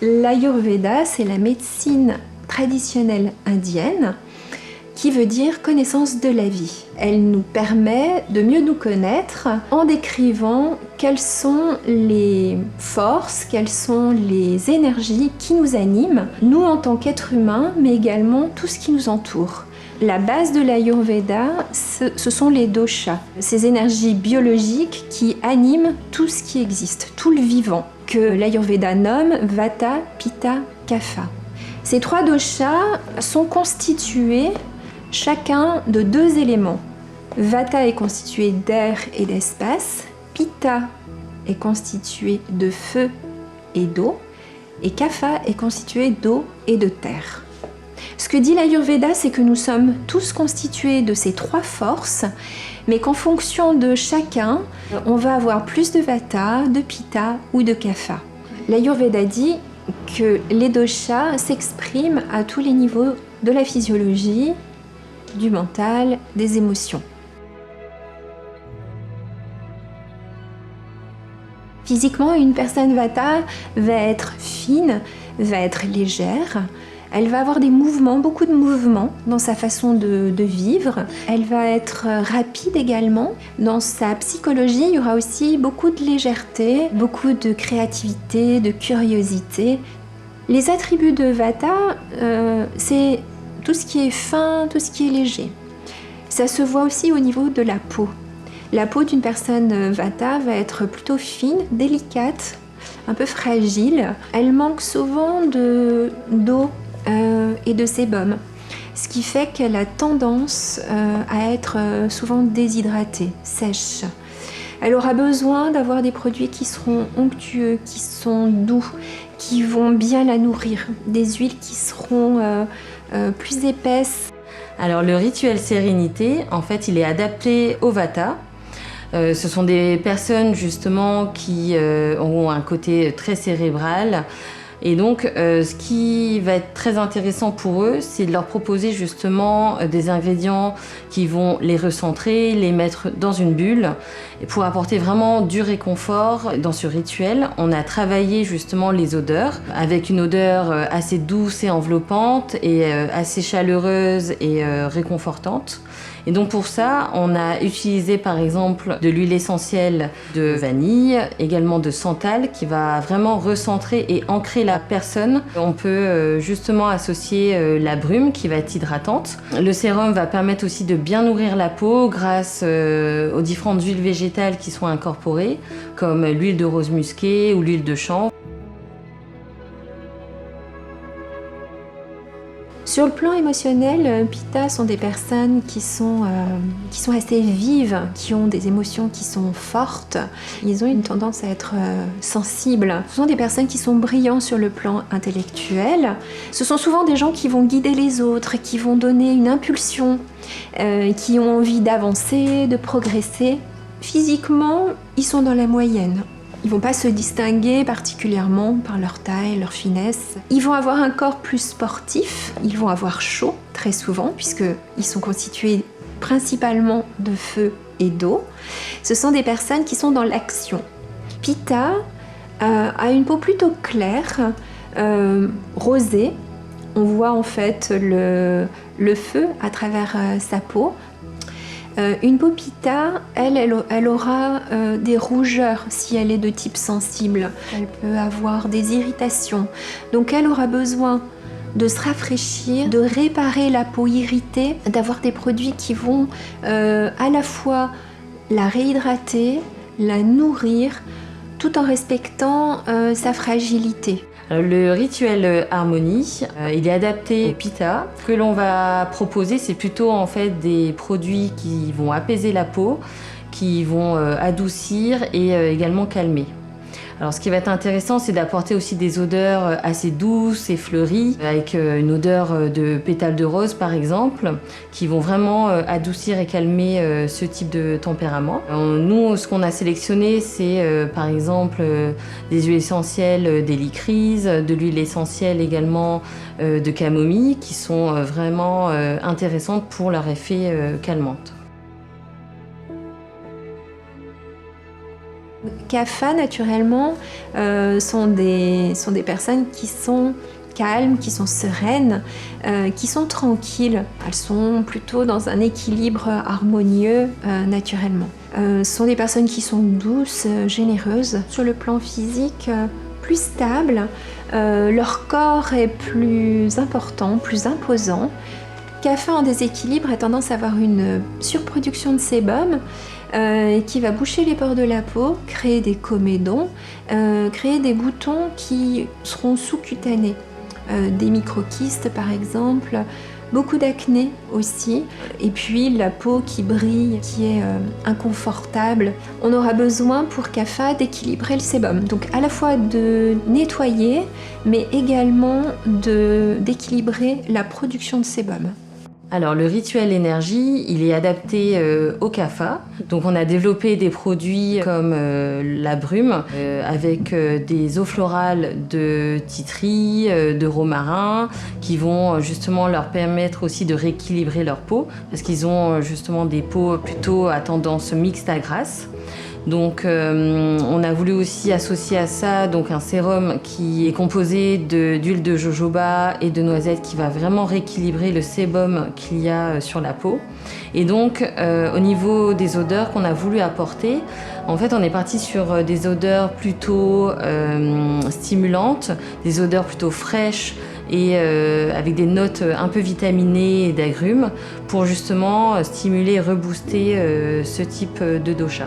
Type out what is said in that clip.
L'Ayurveda, c'est la médecine traditionnelle indienne qui veut dire connaissance de la vie. Elle nous permet de mieux nous connaître en décrivant quelles sont les forces, quelles sont les énergies qui nous animent, nous en tant qu'êtres humains, mais également tout ce qui nous entoure. La base de l'Ayurveda, ce sont les doshas, ces énergies biologiques qui animent tout ce qui existe, tout le vivant, que l'Ayurveda nomme Vata, Pitta, Kapha. Ces 3 doshas sont constitués chacun de 2 éléments. Vata est constitué d'air et d'espace, Pitta est constitué de feu et d'eau, et Kapha est constitué d'eau et de terre. Ce que dit l'Ayurveda, c'est que nous sommes tous constitués de ces 3 forces, mais qu'en fonction de chacun, on va avoir plus de Vata, de Pitta ou de Kapha. L'Ayurveda dit que les doshas s'expriment à tous les niveaux de la physiologie, du mental, des émotions. Physiquement, une personne Vata va être fine, va être légère, elle va avoir des mouvements, beaucoup de mouvements dans sa façon de vivre. Elle va être rapide également. Dans sa psychologie, il y aura aussi beaucoup de légèreté, beaucoup de créativité, de curiosité. Les attributs de Vata, c'est tout ce qui est fin, tout ce qui est léger. Ça se voit aussi au niveau de la peau. La peau d'une personne Vata va être plutôt fine, délicate, un peu fragile. Elle manque souvent d'eau et de sébum, ce qui fait qu'elle a tendance à être souvent déshydratée, sèche. Elle aura besoin d'avoir des produits qui seront onctueux, qui sont doux, qui vont bien la nourrir, des huiles qui seront plus épaisses. Alors le rituel sérénité, en fait, il est adapté au Vata. Ce sont des personnes justement qui ont un côté très cérébral. Et donc, ce qui va être très intéressant pour eux, c'est de leur proposer justement des ingrédients qui vont les recentrer, les mettre dans une bulle, et pour apporter vraiment du réconfort dans ce rituel. On a travaillé justement les odeurs, avec une odeur assez douce et enveloppante, et assez chaleureuse et réconfortante. Et donc pour ça, on a utilisé par exemple de l'huile essentielle de vanille, également de santal, qui va vraiment recentrer et ancrer la personne. On peut justement associer la brume qui va être hydratante. Le sérum va permettre aussi de bien nourrir la peau grâce aux différentes huiles végétales qui sont incorporées, comme l'huile de rose musquée ou l'huile de chanvre. Sur le plan émotionnel, Pitta sont des personnes qui sont assez vives, qui ont des émotions qui sont fortes. Ils ont une tendance à être sensibles. Ce sont des personnes qui sont brillants sur le plan intellectuel. Ce sont souvent des gens qui vont guider les autres, qui vont donner une impulsion, qui ont envie d'avancer, de progresser. Physiquement, ils sont dans la moyenne. Ils ne vont pas se distinguer particulièrement par leur taille, leur finesse. Ils vont avoir un corps plus sportif, ils vont avoir chaud très souvent puisqu'ils sont constitués principalement de feu et d'eau. Ce sont des personnes qui sont dans l'action. Pitta a une peau plutôt claire, rosée. On voit en fait le feu à travers sa peau. Une peau Pitta, elle aura des rougeurs si elle est de type sensible. Elle peut avoir des irritations. Donc elle aura besoin de se rafraîchir, de réparer la peau irritée, d'avoir des produits qui vont à la fois la réhydrater, la nourrir, tout en respectant sa fragilité. Le rituel harmonie, il est adapté au Pitta. Ce que l'on va proposer, c'est plutôt en fait des produits qui vont apaiser la peau, qui vont adoucir et également calmer. Alors ce qui va être intéressant, c'est d'apporter aussi des odeurs assez douces et fleuries, avec une odeur de pétales de rose par exemple, qui vont vraiment adoucir et calmer ce type de tempérament. Nous, ce qu'on a sélectionné, c'est par exemple des huiles essentielles d'hélicryse, de l'huile essentielle également de camomille, qui sont vraiment intéressantes pour leur effet calmante. Kapha, naturellement, sont des personnes qui sont calmes, qui sont sereines, qui sont tranquilles. Elles sont plutôt dans un équilibre harmonieux naturellement. Ce sont des personnes qui sont douces, généreuses. Sur le plan physique, plus stable, leur corps est plus important, plus imposant. Kapha en déséquilibre a tendance à avoir une surproduction de sébum qui va boucher les pores de la peau, créer des comédons, créer des boutons qui seront sous-cutanés. Des microquistes par exemple, beaucoup d'acné aussi, et puis la peau qui brille, qui est inconfortable. On aura besoin pour Kapha d'équilibrer le sébum, donc à la fois de nettoyer, mais également d'équilibrer la production de sébum. Alors le rituel énergie, il est adapté au Kapha. Donc on a développé des produits comme la brume avec des eaux florales de titri, de romarin qui vont justement leur permettre aussi de rééquilibrer leur peau parce qu'ils ont justement des peaux plutôt à tendance mixte à grasse. Donc on a voulu aussi associer à ça donc un sérum qui est composé d'huile de jojoba et de noisette qui va vraiment rééquilibrer le sébum qu'il y a sur la peau. Et donc au niveau des odeurs qu'on a voulu apporter, en fait on est parti sur des odeurs plutôt stimulantes, des odeurs plutôt fraîches et avec des notes un peu vitaminées et d'agrumes pour justement stimuler et rebooster ce type de dosha.